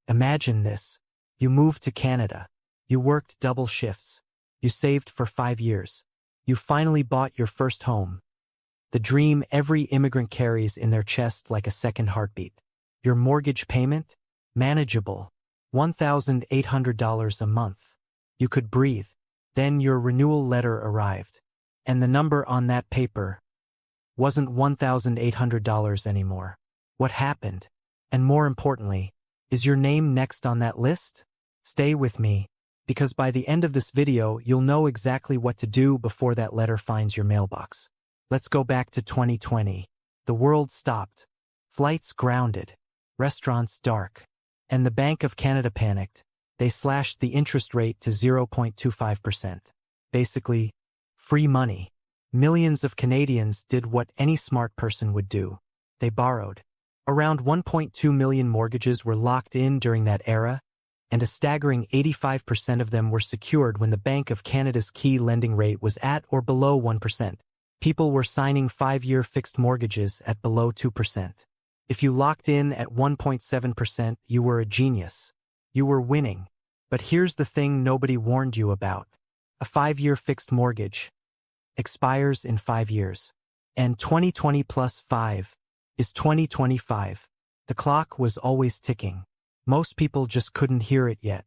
Imagine this. You moved to Canada. You worked double shifts. You saved for 5 years. You finally bought your first home. The dream every immigrant carries in their chest like a second heartbeat. Your mortgage payment? Manageable. $1,800 a month. You could breathe. Then your renewal letter arrived. And the number on that paper wasn't $1,800 anymore. What happened? And more importantly, is your name next on that list? Stay with me, because by the end of this video, you'll know exactly what to do before that letter finds your mailbox. Let's go back to 2020. The world stopped. Flights grounded. Restaurants dark. And the Bank of Canada panicked. They slashed the interest rate to 0.25%. Basically, free money. Millions of Canadians did what any smart person would do. They borrowed. Around 1.2 million mortgages were locked in during that era, and a staggering 85% of them were secured when the Bank of Canada's key lending rate was at or below 1%. People were signing 5-year fixed mortgages at below 2%. If you locked in at 1.7%, you were a genius. You were winning. But here's the thing nobody warned you about. A 5-year fixed mortgage expires in 5 years. And 2020 plus 5 is 2025. The clock was always ticking. Most people just couldn't hear it yet.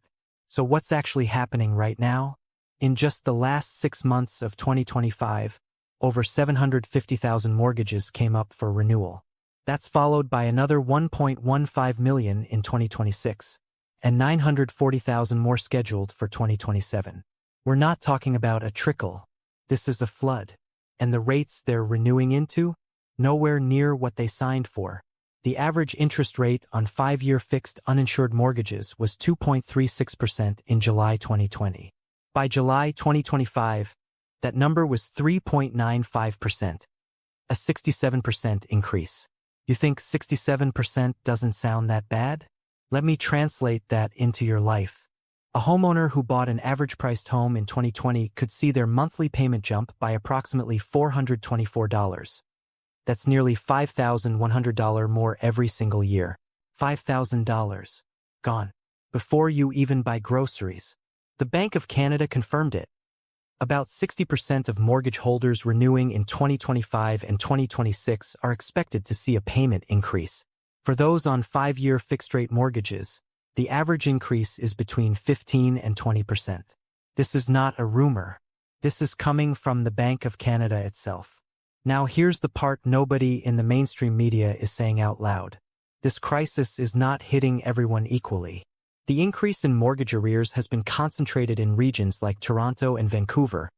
So what's actually happening right now? In just the last 6 months of 2025, over 750,000 mortgages came up for renewal. That's followed by another 1.15 million in 2026, and 940,000 more scheduled for 2027. We're not talking about a trickle. This is a flood. And the rates they're renewing into? Nowhere near what they signed for. The average interest rate on 5-year fixed uninsured mortgages was 2.36% in July 2020. By July 2025, that number was 3.95%, a 67% increase. You think 67% doesn't sound that bad? Let me translate that into your life. A homeowner who bought an average-priced home in 2020 could see their monthly payment jump by approximately $424. That's nearly $5,100 more every single year. $5,000. Gone. Before you even buy groceries. The Bank of Canada confirmed it. About 60% of mortgage holders renewing in 2025 and 2026 are expected to see a payment increase. For those on 5-year fixed-rate mortgages, the average increase is between 15 and 20%. This is not a rumor. This is coming from the Bank of Canada itself. Now here's the part nobody in the mainstream media is saying out loud. This crisis is not hitting everyone equally. The increase in mortgage arrears has been concentrated in regions like Toronto and Vancouver,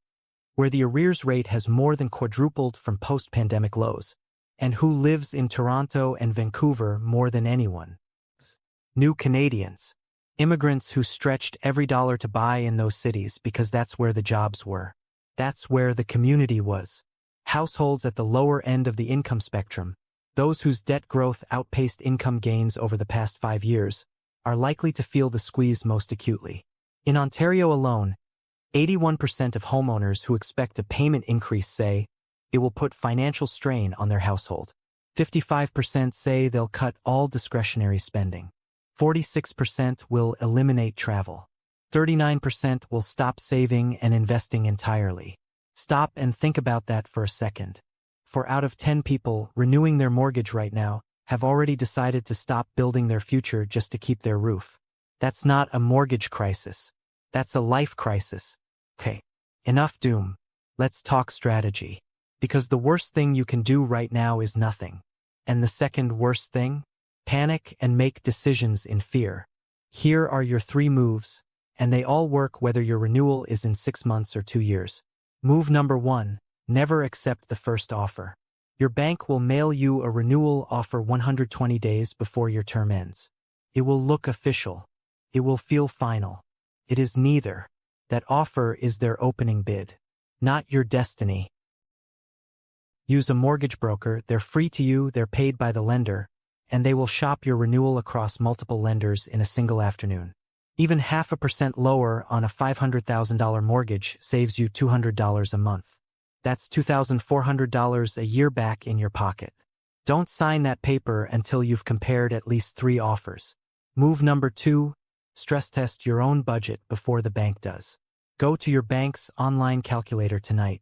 where the arrears rate has more than quadrupled from post-pandemic lows. And who lives in Toronto and Vancouver more than anyone? New Canadians. Immigrants who stretched every dollar to buy in those cities because that's where the jobs were. That's where the community was. Households at the lower end of the income spectrum, those whose debt growth outpaced income gains over the past 5 years, are likely to feel the squeeze most acutely. In Ontario alone, 81% of homeowners who expect a payment increase say it will put financial strain on their household. 55% say they'll cut all discretionary spending. 46% will eliminate travel. 39% will stop saving and investing entirely. Stop and think about that for a second. 4 out of 10 people renewing their mortgage right now have already decided to stop building their future just to keep their roof. That's not a mortgage crisis. That's a life crisis. Okay, enough doom. Let's talk strategy. Because the worst thing you can do right now is nothing. And the second worst thing? Panic and make decisions in fear. Here are your 3 moves, and they all work whether your renewal is in 6 months or 2 years. Move number 1, never accept the first offer. Your bank will mail you a renewal offer 120 days before your term ends. It will look official. It will feel final. It is neither. That offer is their opening bid, not your destiny. Use a mortgage broker. They're free to you, they're paid by the lender, and they will shop your renewal across multiple lenders in a single afternoon. Even 0.5% lower on a $500,000 mortgage saves you $200 a month. That's $2,400 a year back in your pocket. Don't sign that paper until you've compared at least 3 offers. Move number 2, stress test your own budget before the bank does. Go to your bank's online calculator tonight.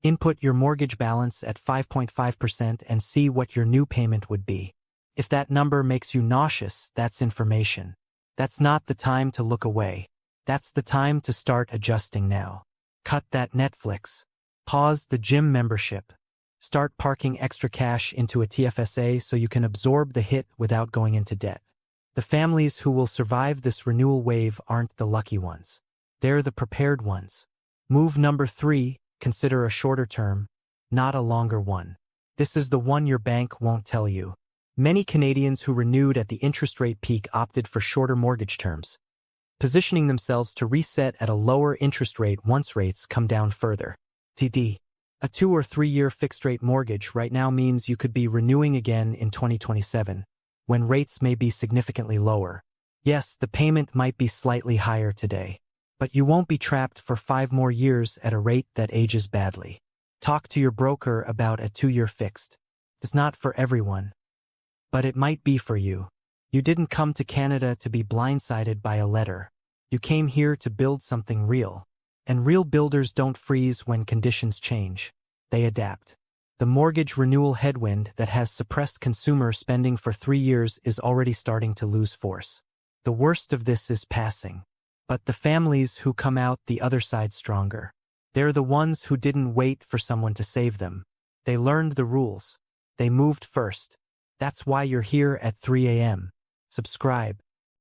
Input your mortgage balance at 5.5% and see what your new payment would be. If that number makes you nauseous, that's information. That's not the time to look away. That's the time to start adjusting now. Cut that Netflix. Pause the gym membership. Start parking extra cash into a TFSA so you can absorb the hit without going into debt. The families who will survive this renewal wave aren't the lucky ones. They're the prepared ones. Move number 3, consider a shorter term, not a longer one. This is the one your bank won't tell you. Many Canadians who renewed at the interest rate peak opted for shorter mortgage terms, positioning themselves to reset at a lower interest rate once rates come down further. TD. A 2 or 3 year fixed-rate mortgage right now means you could be renewing again in 2027, when rates may be significantly lower. Yes, the payment might be slightly higher today, but you won't be trapped for 5 more years at a rate that ages badly. Talk to your broker about a 2-year fixed. It's not for everyone, but it might be for you. You didn't come to Canada to be blindsided by a letter. You came here to build something real. And real builders don't freeze when conditions change. They adapt. The mortgage renewal headwind that has suppressed consumer spending for 3 years is already starting to lose force. The worst of this is passing. But the families who come out the other side stronger. They're the ones who didn't wait for someone to save them. They learned the rules. They moved first. That's why you're here at 3 a.m. Subscribe.